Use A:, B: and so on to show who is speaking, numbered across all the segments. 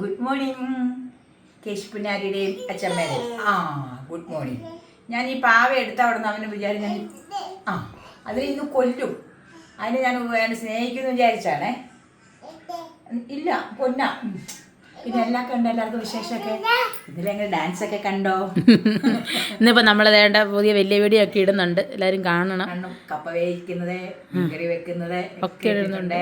A: Good morning കേശുപുന്നാരിയുടെയും അച്ഛമ്മയുടെയും good morning. ഞാൻ ഈ പാവ എടുത്ത അവിടെ നിന്ന് അവന് വിചാരിച്ചു അതിൽ ഇന്ന് കൊല്ലും. അതിന് ഞാൻ സ്നേഹിക്കുന്നു വിചാരിച്ചാണേ. ഇല്ല പൊന്ന. പിന്നെ എല്ലാം കണ്ടോ? എല്ലാവർക്കും വിശേഷമൊക്കെ ഇതിലെങ്ങനെ ഡാൻസ് ഒക്കെ കണ്ടോ?
B: ഇന്നിപ്പോൾ നമ്മൾ വേണ്ട പുതിയ വലിയ വീഡിയോ ഒക്കെ ഇടുന്നുണ്ട്, എല്ലാവരും കാണണം.
A: കപ്പ വേവിക്കുന്നത്, മീൻകറി വെക്കുന്നത്
B: ഒക്കെ ഇടുന്നുണ്ട്.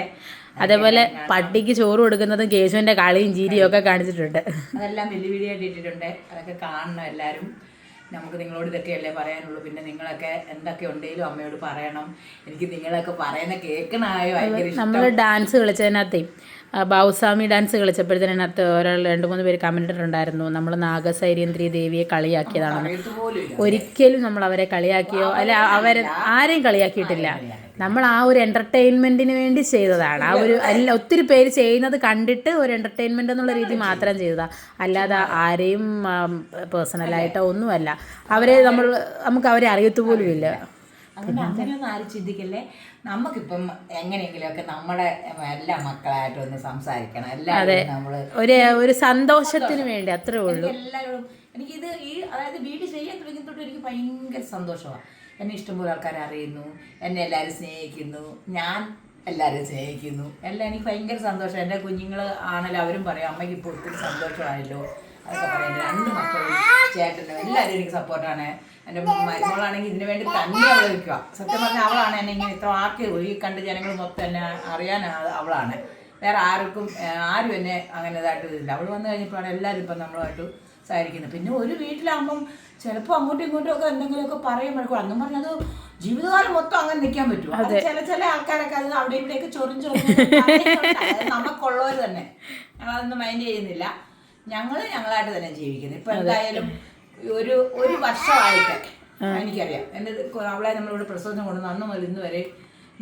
B: അതേപോലെ പട്ടിക്ക് ചോറ് കൊടുക്കുന്നതും കേശുവിൻ്റെ കളിയും ചീരിയും ഒക്കെ കാണിച്ചിട്ടുണ്ട്.
A: അതെല്ലാം വലിയ വീഡിയോ ആയിട്ട് ഇട്ടിട്ടുണ്ട്. അതൊക്കെ കാണണം എല്ലാവരും. നമുക്ക് നിങ്ങളോട് ഇതൊക്കെയല്ലേ പറയാനുള്ളൂ. പിന്നെ നിങ്ങളൊക്കെ എന്തൊക്കെ ഉണ്ടെങ്കിലും അമ്മയോട് പറയണം. എനിക്ക് നിങ്ങളൊക്കെ പറയുന്ന കേൾക്കണായോ ഭയങ്കര ഇഷ്ടം.
B: നമ്മൾ ഡാൻസ് കളിച്ചതിനകത്തേ ബാവുസ്വാമി ഡാൻസ് കളിച്ചപ്പോഴത്തേനകത്ത് ഒരാൾ 2-3 പേര് കമൻ്റ് ഇട്ടിട്ടുണ്ടായിരുന്നു, നമ്മൾ നാഗസൈര്യന്ത്രി ദേവിയെ കളിയാക്കിയതാണെന്ന്. ഒരിക്കലും നമ്മൾ അവരെ കളിയാക്കിയോ അല്ല, അവരെ ആരെയും കളിയാക്കിയിട്ടില്ല. നമ്മൾ ആ ഒരു എൻ്റർടൈൻമെൻറ്റിന് വേണ്ടി ചെയ്തതാണ്. ആ ഒരു ഒത്തിരി പേര് ചെയ്യുന്നത് കണ്ടിട്ട് ഒരു എൻ്റർടൈൻമെൻ്റ് എന്നുള്ള രീതി മാത്രം ചെയ്തതാണ്. അല്ലാതെ ആരെയും പേഴ്സണലായിട്ടോ ഒന്നുമല്ല. അവരെ നമുക്ക് അവരെ അറിയത്തുപോലുമില്ല.
A: അങ്ങനെയൊന്നും ആരും ചിന്തിക്കല്ലേ. നമുക്കിപ്പം എങ്ങനെയെങ്കിലുമൊക്കെ നമ്മുടെ എല്ലാ മക്കളായിട്ട് ഒന്ന് സംസാരിക്കണം. എല്ലാവരും നമ്മള്
B: ഒരു സന്തോഷത്തിന് വേണ്ടി, അത്രേ ഉള്ളൂ.
A: എല്ലാവരും എനിക്കിത് അതായത് വീട് ചെയ്യാൻ തുടങ്ങിയതോട്ട് എനിക്ക് ഭയങ്കര സന്തോഷമാണ്. എന്നെ ഇഷ്ടംപോലെ ആൾക്കാർ അറിയുന്നു, എന്നെ എല്ലാവരും സ്നേഹിക്കുന്നു, ഞാൻ എല്ലാവരും സ്നേഹിക്കുന്നു. എല്ലാം എനിക്ക് ഭയങ്കര സന്തോഷം. എൻ്റെ കുഞ്ഞുങ്ങൾ ആണെങ്കിലും അവരും പറയും അമ്മയ്ക്ക് ഇപ്പോൾ ഒത്തിരി സന്തോഷമായല്ലോ അതൊക്കെ പറയുന്നത്. 2 മക്കളും ചേട്ടനും എല്ലാവരും എനിക്ക് സപ്പോർട്ടാണ്. എൻ്റെ മരുമകളാണെങ്കിൽ ഇതിനു വേണ്ടി തന്നെ അവൾ വയ്ക്കുക. സത്യം പറഞ്ഞാൽ അവളാണ് എന്നെ ഇങ്ങനെ ഇത്ര ആക്കിയത്. ഈ കണ്ട് ജനങ്ങൾ മൊത്തം എന്നെ അറിയാൻ അവളാണ്. വേറെ ആരും എന്നെ അങ്ങനെ ഇതായിട്ട് ഇതില്ല. അവൾ വന്നു കഴിഞ്ഞപ്പോഴാണ് എല്ലാവരും ഇപ്പം നമ്മളുമായിട്ട് സഹകരിക്കുന്നത്. പിന്നെ ഒരു വീട്ടിലാകുമ്പം ചിലപ്പോൾ അങ്ങോട്ടും ഇങ്ങോട്ടും ഒക്കെ എന്തെങ്കിലുമൊക്കെ പറയുമ്പോഴേക്കും അന്നും പറഞ്ഞത് ജീവിതകാലം മൊത്തം അങ്ങനെ നിൽക്കാൻ പറ്റും. ചില ആൾക്കാരൊക്കെ അത് അവിടെ ഇവിടെയൊക്കെ ചൊറിഞ്ഞു നമുക്കുള്ളവർ തന്നെ. ഞങ്ങളതൊന്നും മൈൻഡ് ചെയ്യുന്നില്ല. ഞങ്ങളായിട്ട് തന്നെ ജീവിക്കുന്നത്. ഇപ്പം എന്തായാലും ഒരു വർഷമായിട്ട് എനിക്കറിയാം. എൻ്റെ അവളെ നമ്മളിവിടെ പ്രസവത്തിന് കൊണ്ടുവന്ന് അന്ന് മുതൽ ഇന്ന് വരെ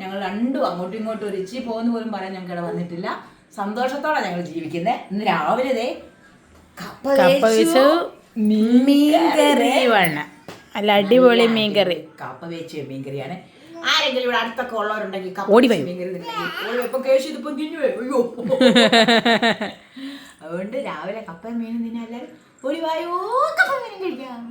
A: ഞങ്ങൾ രണ്ടും അങ്ങോട്ടും ഇങ്ങോട്ടും ഒരു ഇച്ചി പോകുന്ന പോലും പറയാൻ ഞങ്ങൾക്ക് ഇവിടെ വന്നിട്ടില്ല. സന്തോഷത്തോടെ ഞങ്ങൾ ജീവിക്കുന്നത്. ഇന്ന് രാവിലെ കപ്പ വെച്ചു
B: മീൻകറി വേണം. അല്ല, അടിപൊളി മീൻകറി.
A: കപ്പ വെച്ച് മീൻകറിയാണ്. ആരെങ്കിലും ഇവിടെ അടുത്തൊക്കെ ഉള്ളവരുണ്ടെങ്കിൽ
B: ഓടി വരും.
A: മീൻകറി ഇപ്പൊ കേശു ഇതിപ്പോ തിന്നു. അയ്യോ, അതുകൊണ്ട് രാവിലെ കപ്പ മീനും തിന്നാൻ എല്ലാവരും ഓടി വായോ, കപ്പ മീനും കഴിക്കാം.